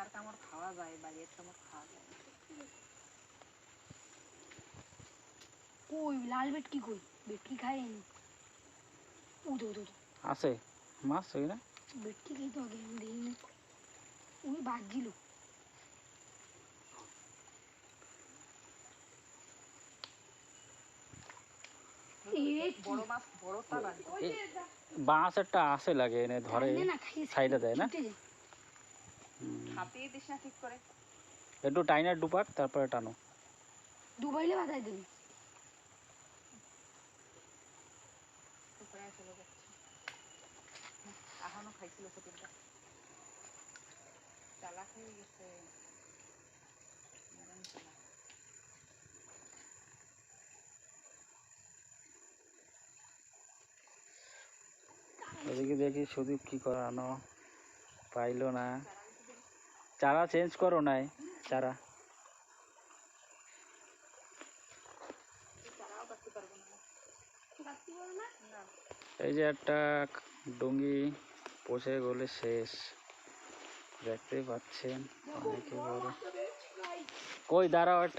মাথার কামড় খাওয়া যায়, বাইরের কামড় খাওয়া যায় না। কই লাল ভেটকি কই? ভেটকি খাইনি। উদো উদো আছে মাছ ওই না ভেটকি খেয়ে তো আগে আমি দিই না। উনি বাজছিল। বড় মাছ বড়টা লাগবে। বাঁশ একটা আছে লাগে এনে ধরে সাইডে দেয় না, হাতিয়ে দিস না ঠিক করে। একটু টাইনার ডুপাক তারপরে টানো। দুবাইলে বাজাই দেবে। চলে যাচ্ছে এখনো খাইছিল সেদিনটা, চালাক হয়ে গেছে। ওদিকে দেখি সুদীপ কি করানো পাইলো না, চারা চেঞ্জ করো নাই চারা। এই যে একটা ডুঙ্গি পচে গলে শেষ, দেখতেই পাচ্ছেন অনেকে বড়। কই দাঁড়াও একটা